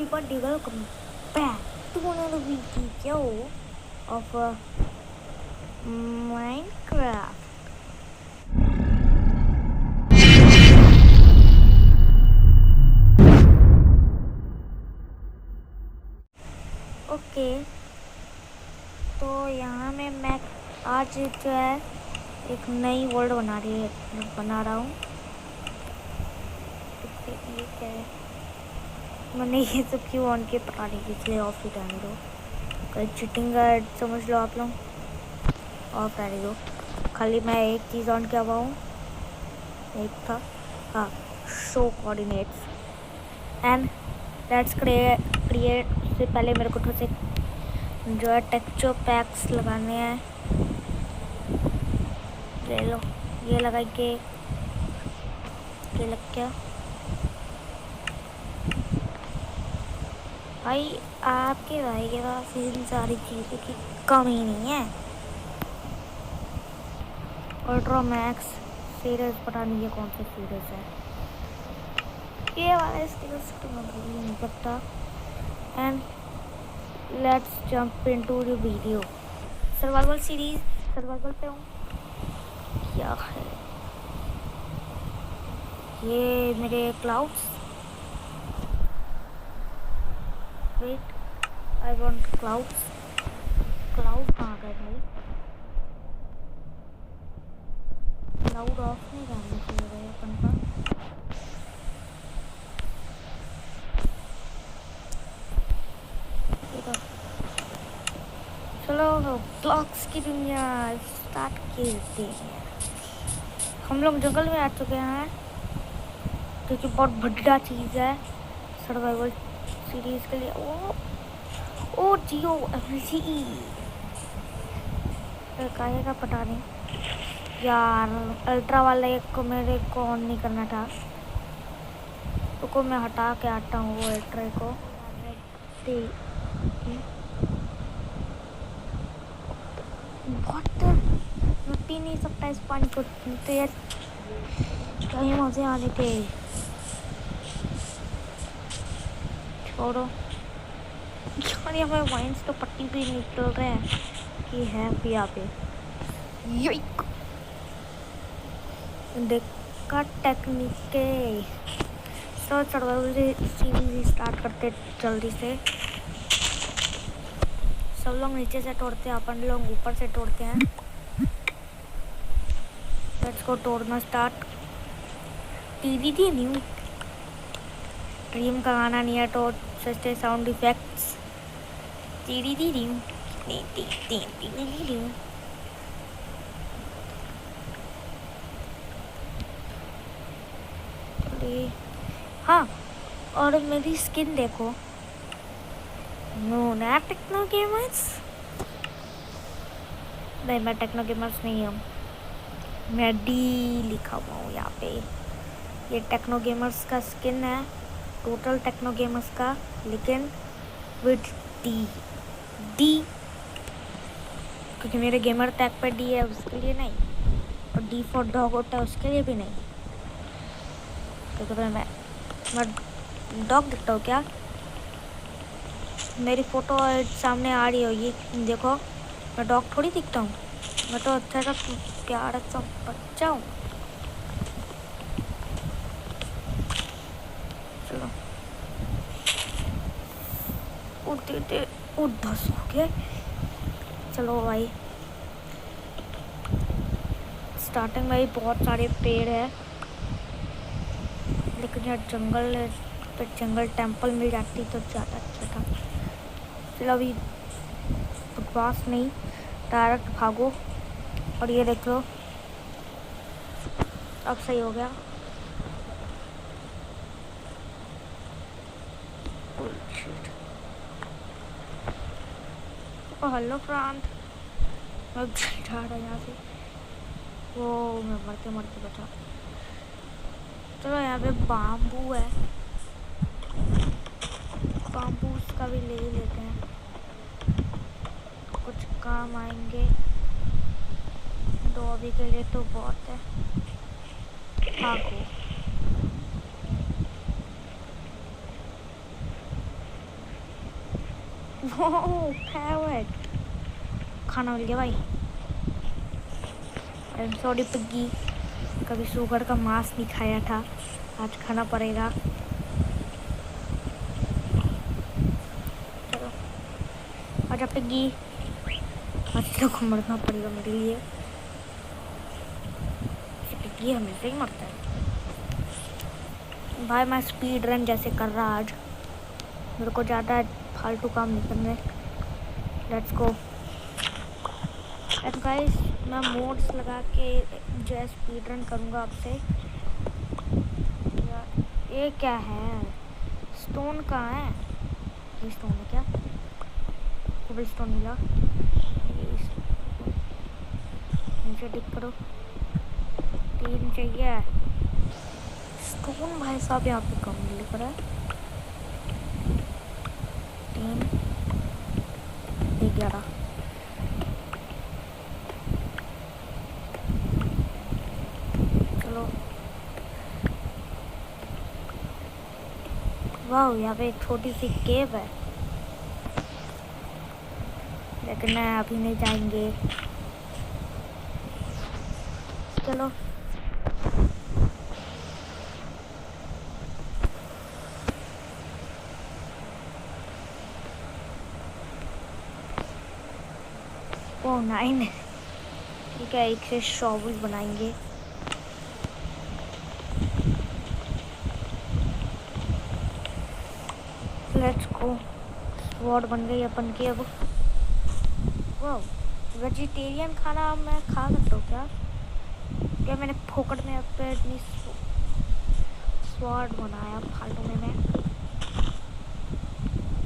everybody, welcome back to another video of Minecraft. Okay तो यहाँ में मैं आज जो है एक नई वर्ल्ड बना रहा हूँ। ये क्या है, मैंने ये सब क्यों ऑन किया पता नहीं, इसलिए ऑफ ही रहने दो। कहीं चीटिंग का समझ लो आप लोग, ऑफ रहने दो। खाली मैं एक चीज़ ऑन किया हुआ हूँ, एक था हाँ, show coordinates and let's create. उससे पहले मेरे को थोड़े से जो है टेक्सचर पैक्स लगाने हैं। ले लो, ये लगा के ये लग गया। भाई आपके भाई के पास इन सारी चीज़ों की कमी नहीं है। अल्ट्रा मैक्स सीरीज, पता नहीं ये कौन सी सीरीज है, ये वाला सीरीज तो मुझे नहीं पता। And let's jump into the video. Survival series, survival पे हूँ। क्या है ये मेरे clouds? Wait, I want clouds. Cloud कहाँ गए भाई? क्लाउड ऑफ नहीं रहना चाहिए अपन का। चलो ब्लॉक्स की दुनिया स्टार्ट करते हैं। हम लोग जंगल में आ चुके हैं क्योंकि बहुत बढ़िया चीज़ है सर्वाइवल सीरीज के लिए। ओ जियो एमसी काहे का पता नहीं यार। अल्ट्रा वाला एक को मेरे को ऑन नहीं करना था, तो मैं हटा के आता हूँ वो अल्ट्रा को। बहुत मैं पी नहीं सकता इस पानी को, तो यार कहीं मजे आने थे। छोड़ो यार, यहाँ पे वाइन्स तो पट्टी भी निकल रहे हैं कि है भी यहाँ पे। देखा टेक्निक के सर्वाइवल सीरीज स्टार्ट करते जल्दी से। सब लोग नीचे से तोड़ते हैं, अपन लोग ऊपर से तोड़ते हैं। लेट्स को तोड़ना स्टार्ट। टीवी थी न्यू ड्रीम का गाना नहीं है तो सस्ते sound effects. TD D dream हाँ, और मेरी स्किन देखो। नो ना टेक्नो गेमर्स, नहीं मैं टेक्नो गेमर्स नहीं हूँ, मैं डी लिखा हुआ हूँ यहाँ पे। ये टेक्नो गेमर्स का स्किन है, टोटल टेक्नो गेमर्स का, लेकिन विद डी क्योंकि मेरे गेमर टैग पर डी है, उसके लिए नहीं। और डी फॉर डॉग होता है, उसके लिए भी नहीं। क्योंकि मैं डॉग दिखता हूँ क्या? मेरी फ़ोटो सामने आ रही होगी, देखो मैं डॉग थोड़ी दिखता हूँ। मैं तो अच्छा सा प्यारा सा बच्चा हूँ। चलो उठते उठ हो गए। चलो भाई स्टार्टिंग में ही बहुत सारे पेड़ है, लेकिन यार जंगल पे जंगल टेंपल मिल जाती तो ज़्यादा अच्छा था। चलो अभी बकवास नहीं, डायरेक्ट भागो। और ये देख लो अब सही हो गया। हेलो फ्रेंड, मैं जा रहा यहाँ से। वो मैं मरते मरते बचा। चलो यहाँ पे बाम्बू है, बाम्बू उसका भी ले ही लेते हैं, कुछ काम आएंगे। दो अभी के लिए तो बहुत है। भागो फेवरेट खाना मिल गया भाई। आई एम सॉरी पिग्गी, कभी शुगर का मांस नहीं खाया था, आज खाना पड़ेगा। चलो आजा पिग्गी, आज तो मरना पड़ेगा मेरे लिए। पिग्गी हमेशा ही मरता है भाई। मैं स्पीड रन जैसे कर रहा आज, मेरे को ज़्यादा फालतू काम नहीं करने। लेट्स गो एंड गाइस, मैं मोड्स लगा के जो है स्पीड रन करूँगा आपसे। ये क्या है? स्टोन कहाँ है? ये स्टोन है क्या? कोबल स्टोन मिला, नीचे टिक करो। 3 चाहिए स्टोन भाई साहब, यहाँ पे कम मिल रहा है। 3 11 चलो। वाह, यहाँ पे एक छोटी सी केव है, लेकिन अभी नहीं जाएंगे। चलो ओह 9 ठीक है, एक से शॉवल बनाएंगे। लेट्स गो, स्वॉर्ड बन गई अपन की अब। वाह, वेजिटेरियन खाना मैं खा सकता हूँ क्या? क्या मैंने फोकट में अपनी स्वॉर्ड बनाया फालतू में? मैं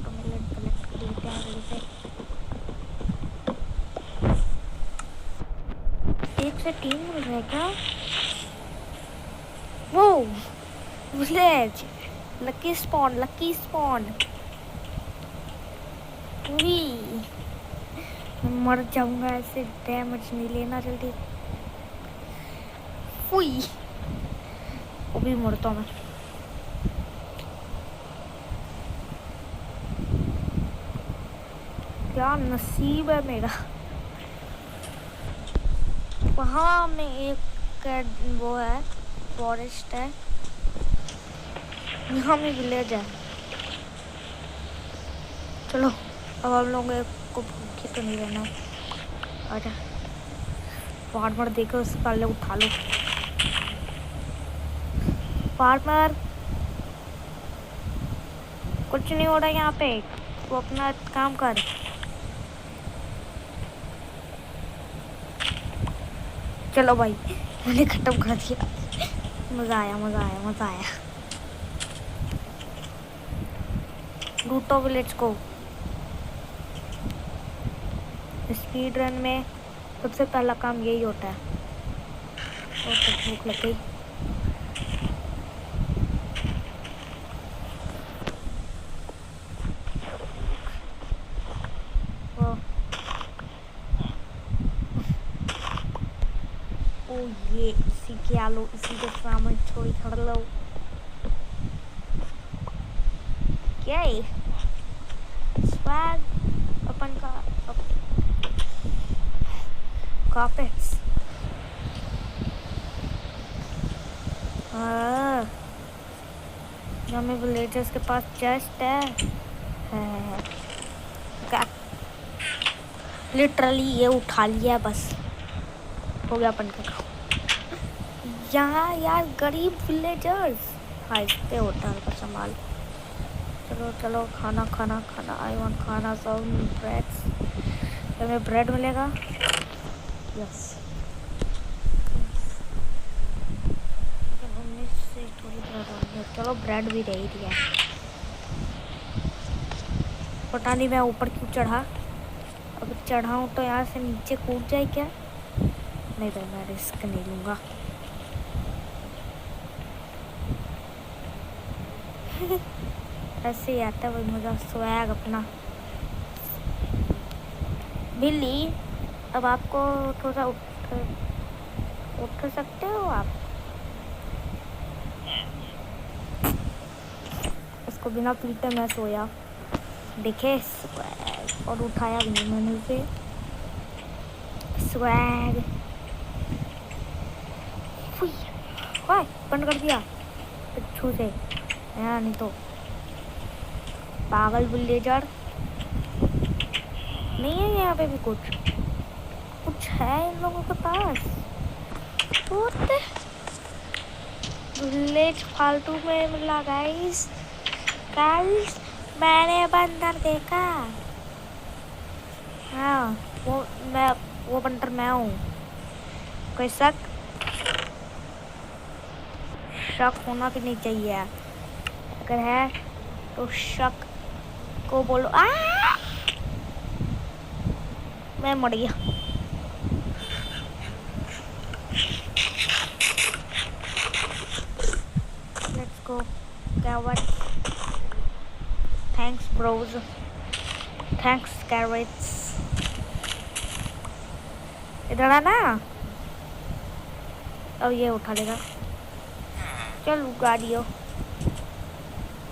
तो कलेक्ट कर लेते हैं जल्दी से। 1 से 3 मिल रहा है क्या? वो village, lucky spawn, lucky spawn. मैं मर जाऊंगा ऐसे, डैमेज नहीं लेना जल्दी। फुई, वो भी मरता हूँ मैं। क्या नसीब है मेरा। वहाँ में एक वो है, फॉरेस्ट है, यहाँ में विलेज है। चलो अब हम लोग को भूखे तो नहीं रहना। आजा, फार्मर देखो, उस पहले उठा लो। फार्मर, कुछ नहीं हो रहा यहाँ पे, वो अपना काम कर। चलो भाई, मैंने खत्म कर दिया। मज़ा आया, मज़ा आया, मज़ा आया। रूटो विलेज को स्पीड रन में सबसे पहला काम यही होता है। और तो भूख लग गई। ओ ये इसी के आलो, इसी के सामने थोड़ी खड़ लो। क्या है स्वैग अपन का? कार्पेट्स। हाँ, हमें विलेजर्स के पास चेस्ट है। क्या लिटरली ये उठा लिया, बस हो गया अपन का काम। यहाँ यार गरीब विलेजर्स खाते होता है उनका संभाल। चलो चलो, खाना खाना खाना, आई वांट खाना, सब ब्रेड्स। हमें ब्रेड मिलेगा, यस। से थोड़ी ब्रेड, चलो ब्रेड भी दे ही दिया। पता नहीं मैं ऊपर क्यों चढ़ा, अगर चढ़ाऊँ तो यहाँ से नीचे कूद जाए क्या? नहीं भाई, मैं रिस्क नहीं लूँगा। ऐसे ही आता है भाई मज़ा, स्वैग अपना। बिल्ली, अब आपको थोड़ा उठ सकते हो आप? इसको बिना पीटे मैं सोया। देखे स्वैग, और उठाया भी नहीं मैंने उसे। स्वैग बंद कर दिया पिच्छू से, नहीं तो पागल विलेजर। नहीं है यहाँ पे भी कुछ है इन लोगों के पास। विलेज फालतू में मिला गाइस। मैंने बंदर देखा। हाँ वो बंदर मैं हूँ। कोई शक होना भी नहीं चाहिए, अगर है तो शक को बोलो। मैं मर गया। Let's go carrots. Thanks bros, thanks carrots. इधर आना, अब ये उठा लेगा। चल गाड़ियो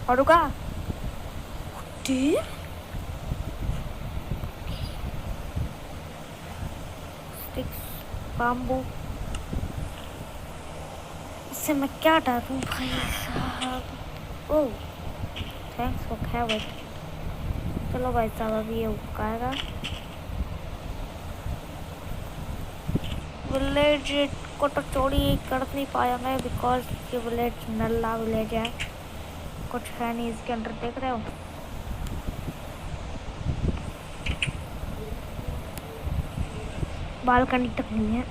और रुका स्टिक्स बाम्बू। इससे मैं क्या डालूं भाई साहब। Oh thanks for carrot. चलो भाई साहब अभी ये उगाएगा। विलेज को तो चोरी कर नहीं पाया मैं, बिकॉज ये विलेज नल्ला विलेज है, कुछ है नहीं इसके अंदर। देख रहे हो बालकनी तक नहीं है।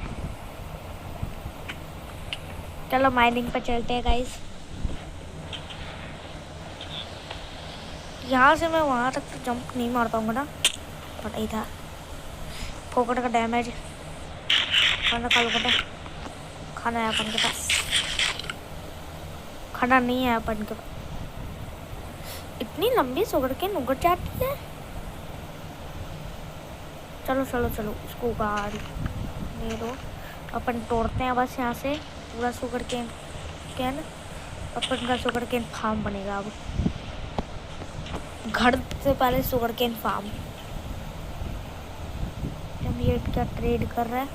चलो माइनिंग पे चलते हैं गाइस। यहाँ से मैं वहाँ तक तो जंप नहीं मार पाऊंगा ना, पता ही था। फोकट का डैमेज खाना खा लो। खाना है अपन के पास, खाना नहीं है अपन के पास। इतनी लंबी सुगर के नुगट जाती है। चलो चलो चलो उसको उगाड़ ले दो। अपन तोड़ते हैं बस यहाँ से पूरा सुगर कैन। अपन का सुगर कैन फार्म बनेगा अब। घर से पहले सुगर कैन फार्म। हम ये क्या ट्रेड कर रहा है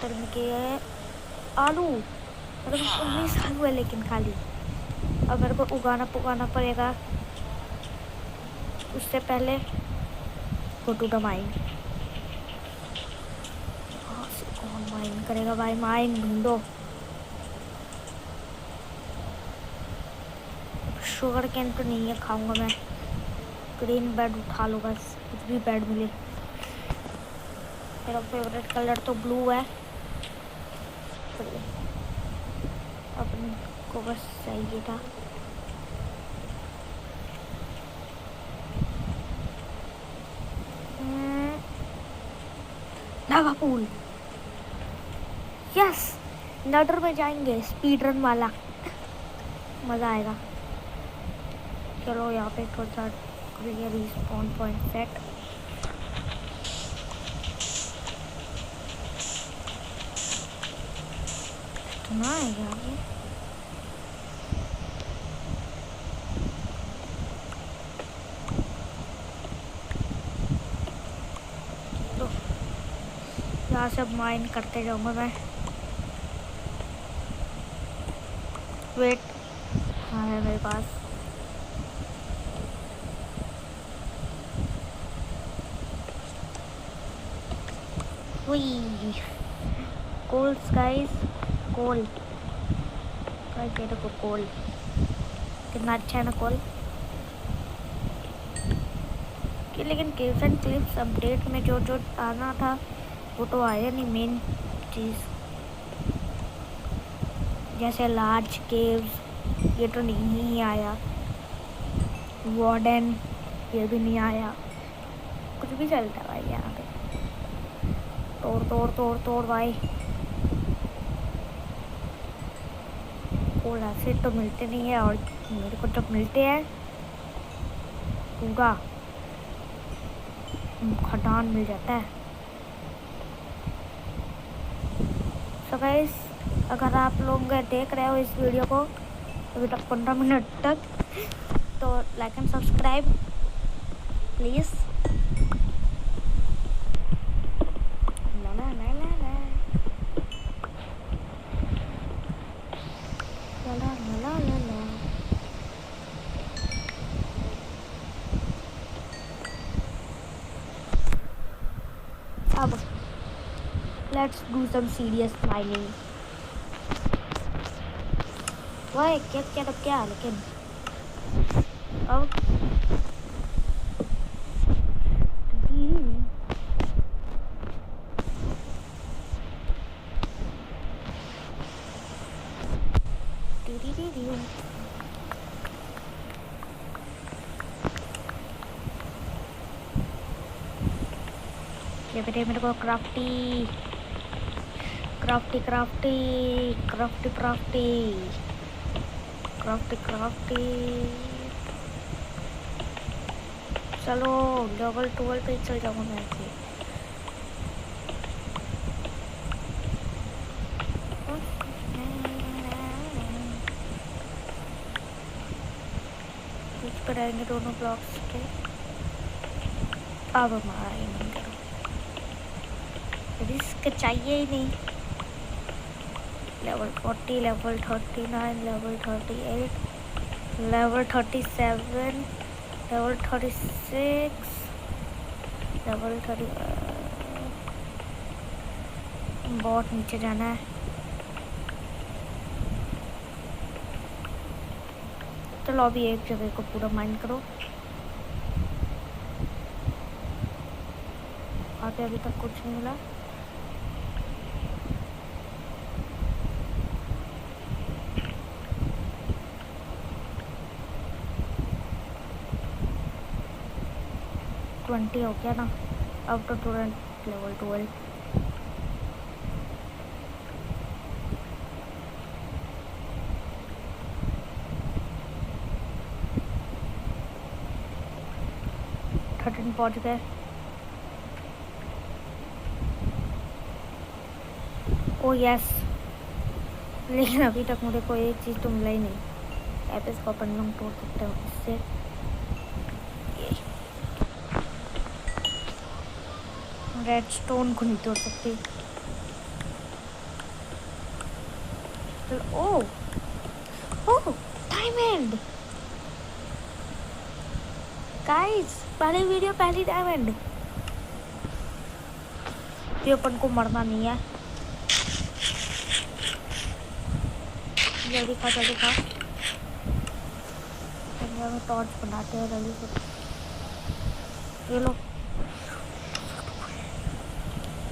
तरह के आलू। मतलब 19 आलू है लेकिन खाली। अब मेरे को उगाना पड़ेगा। उससे पहले गो टू द माइन। कौन माइन करेगा भाई? माइन ढूंढो। शुगर कैन तो नहीं है, खाऊंगा मैं। ग्रीन बेड उठा लो बस, कुछ भी बेड मिले। मेरा फेवरेट कलर तो ब्लू है। अपन को बस चाहिए था। लावा पूल। यस नडर में जाएंगे, स्पीड रन वाला मज़ा आएगा। चलो यहाँ पे थोड़ा सा रिस्पॉन पॉइंट सेट। इतना है यार। तो यहाँ से माइन करते जाऊँगा मैं। वेट हाँ है मेरे पास। वही कोल गाइस, कोल गाइस, ये देखो कोल कितना अच्छा है ना कोल। कि लेकिन केव्स एंड क्लिप्स अपडेट में जो आना था वो तो आया नहीं। मेन चीज़ जैसे लार्ज केव्स ये तो नहीं आया। वार्डन ये भी नहीं आया। कुछ भी चलता है भाई यहाँ पे। तोड़ तोड़ तोड़ तोड़ भाई। कोल ऐसे तो मिलते नहीं है, और मेरे को जब मिलते हैं पूरा खदान मिल जाता है। सो गाइस अगर आप लोग देख रहे हो इस वीडियो को अभी तक 15 मिनट तक, तो लाइक एंड सब्सक्राइब प्लीज। ला ला ला ला ला ला ला ला ला ला। अब let's do some serious smiling. वह क्या लेकिन अब बेटे मेरे को crafty crafty crafty crafty crafty crafty crafty. चलो लेवल 12 पे चल जाऊंगा मैं ऐसे। बीच पर रहेंगे दोनों ब्लॉक्स के। अब हमारा ये मंदिर रिस्क चाहिए ही नहीं। Level 40 level 39 level 38 level 37 level 36 level 30। बहुत नीचे जाना है। चलो अभी एक जगह को पूरा माइंड करो। वहाँ पे अभी तक कुछ नहीं मिला। ट्वेंटी हो गया ना। अब तो तुरंत लेवल 12। पहुंच गए। ओ यस, लेकिन अभी तक मुझे कोई एक चीज़ तो मिला ही नहीं। एपिस को अपन लोग तोड़ सकते हो इससे। रेड स्टोन को नहीं तोड़ सकती। ओ ओ डायमंड गाइस, पहली वीडियो पहली डायमंड। ये अपन को मरना नहीं है। जल्दी खा जल्दी खा। में टॉर्च बनाते हैं जल्दी से। ये लो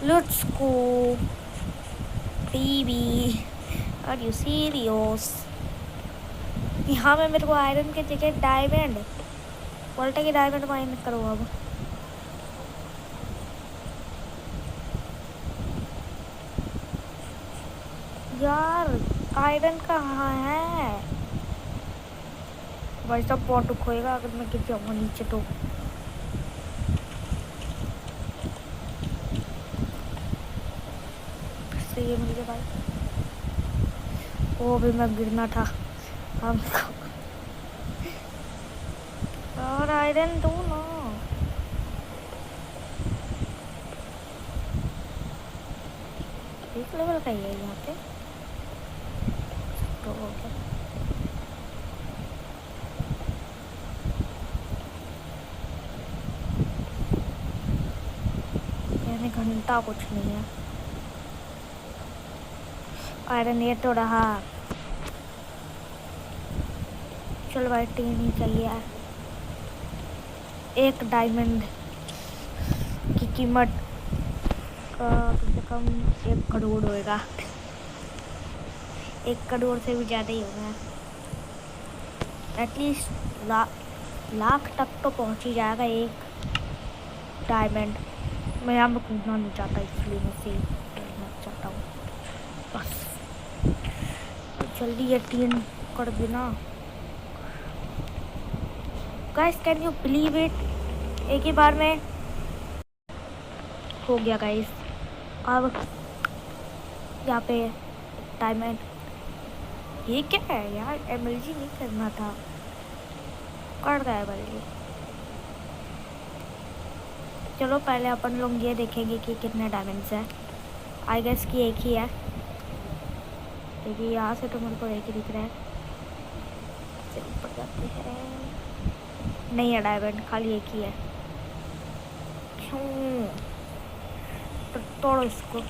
let's go TV. Are you serious? यहाँ में मेरे को आयरन के जगह डायमंड पलटे के डायमंड माइन करो अब। यार आयरन कहाँ है? भाई सब बहुत दुख होएगा अगर मैं गिर जाऊंगा नीचे तो। फिर ये मिल गया भाई। वो भी मैं गिरना था हमको। और आयरन दो ना। एक लेवल का ही है यहाँ पे तो हो गया। यानी घंटा कुछ नहीं है। आयरन ये तो रहा। चल भाई 3 ही चाहिए। एक डायमंड की कीमत कम से कम 1 करोड़ होएगा। 1 करोड़ से भी ज़्यादा ही होगा। एटलीस्ट लाख तक तो पहुंच ही जाएगा एक डायमंड। मैं यहाँ पर कूदना नहीं चाहता इसलिए मैं से करना चाहता हूँ बस। तो जल्दी ये 3 कर देना। Guys can you believe it, एक ही बार में हो गया गाइस। अब यहाँ पे डायमंड। ये क्या है यार? एमएलजी नहीं करना था, कर रहा है भाई। चलो पहले अपन लोग ये देखेंगे कि कितने डायमंड्स है। आई गेस कि एक ही है, क्योंकि यहाँ से तो मेरे को एक ही दिख रहा है। चलो ऊपर जाते हैं। नहीं है डायमंड, खाली एक ही है। क्यों? तो तोड़ो इसको,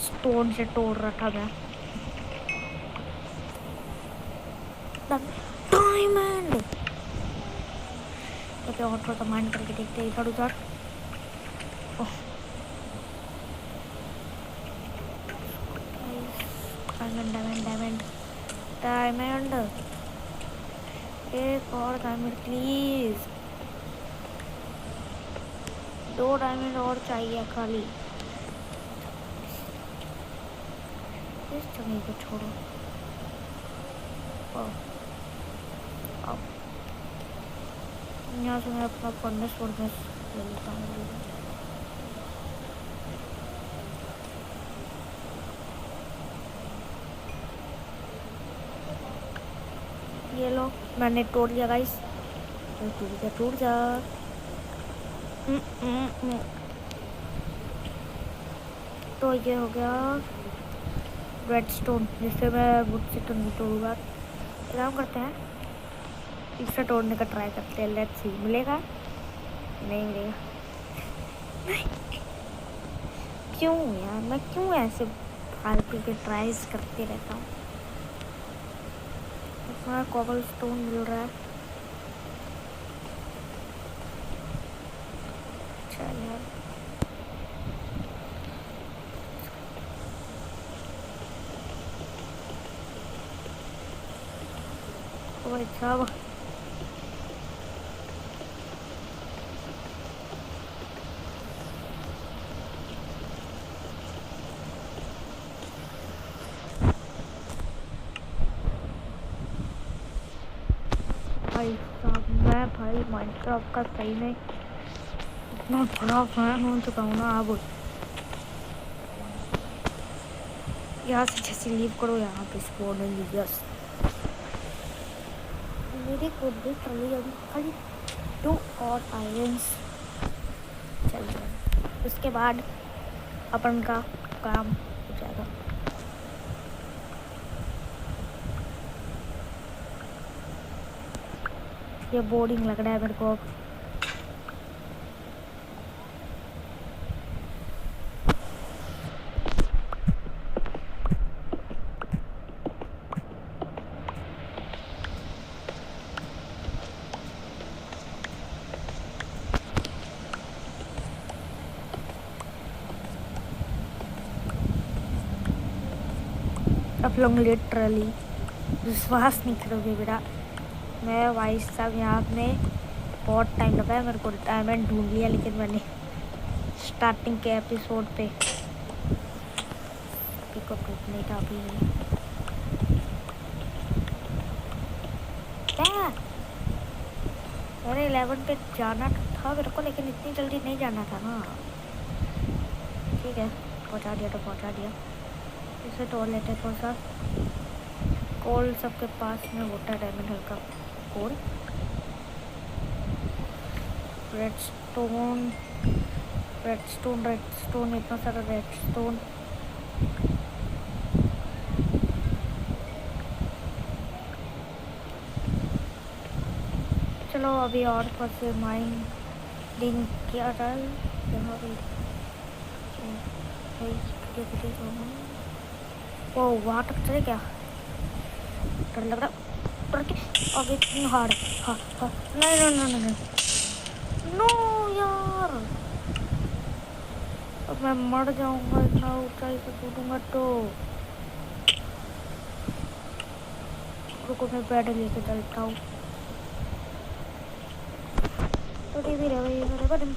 स्टोन से तोड़ रखा मैं। डायमंड तो और थोड़ा माइंड करके देखते हैं इधर उधर। डायमंड डायमंड डायमंड डायमंड, एक और डायमंड प्लीज। 2 डायमंड और चाहिए खाली। इस जगह को छोड़ो। यहाँ से मैं अपना फर्नेस ले लेता हूँ। ये लो, मैंने तोड़ लिया गाइस। टूट जा। तो ये हो गया रेडस्टोन, जिससे मैं वुड से तो नहीं तोड़ूंगा। काम करते हैं, इससे तोड़ने का ट्राई करते हैं। लेट्स सी, मिलेगा? नहीं मिलेगा। क्यों यार, मैं क्यों ऐसे फालतू के ट्राइज करते रहता हूँ। इसमें कॉबल स्टोन मिल रहा है। चल यार, भाई साहब मैं भाई माइनक्राफ्ट का सही में इतना बड़ा फैन हो चुका हूँ ना। अब यहाँ से जैसे लीव करो, यहाँ पे स्पॉन लीजियस मेरे को भी चली अभी खाली 2 और आयरन्स चल रहे। उसके बाद अपन का काम हो जाएगा। ये बोरिंग लग रहा है मेरे को। आप लोग लिटरली विश्वास नहीं करोगे बेटा, मैं भाई साहब यहाँ में बहुत टाइम लगा है। मेरे को डायमंड ढूंढ लिया, लेकिन मैंने स्टार्टिंग के एपिसोड पे को टूटने का भी अरे 11 पे जाना था मेरे को, लेकिन इतनी जल्दी नहीं जाना था ना। ठीक है, पहुँचा दिया तो पहुँचा दिया। इसे तोड़ लेते थोड़ा सा। कोल सबके पास में होता है, डायमंड हल्का कोल। रेडस्टोन रेडस्टोन रेडस्टोन, इतना सारा रेडस्टोन। चलो अभी और थोड़ा से माइनिंग किया जाए। यहाँ पे वो वहाँ तक चले क्या? डर लग रहा डर के आगे इतनी हार्ड। हाँ हाँ, नहीं नहीं नहीं नहीं नो यार, अब मैं मर जाऊंगा इतना ऊंचाई से कूदूंगा तो। रुको मैं बैठ लेके चलता हूँ। तो टीवी रह गई मेरे बटन।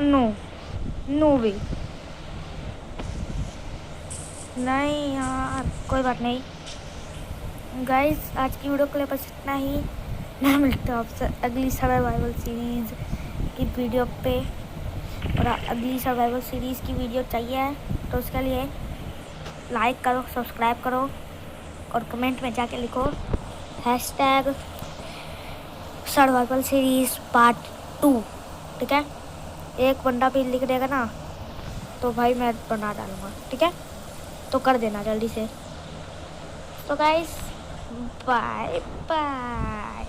नो नो वे, नहीं यार, कोई बात नहीं गाइस। आज की वीडियो के लिए बस इतना ही। मैं मिलता हूँ आपसे अगली सर्वाइवल सीरीज़ की वीडियो पे। और अगली सर्वाइवल सीरीज़ की वीडियो चाहिए तो उसके लिए लाइक करो, सब्सक्राइब करो और कमेंट में जाके लिखो सर्वाइवल सीरीज पार्ट 2। ठीक है, एक बंदा भी लिख देगा ना तो भाई मैं बना डालूँगा। ठीक है, तो कर देना जल्दी से। तो गाइस बाय बाय।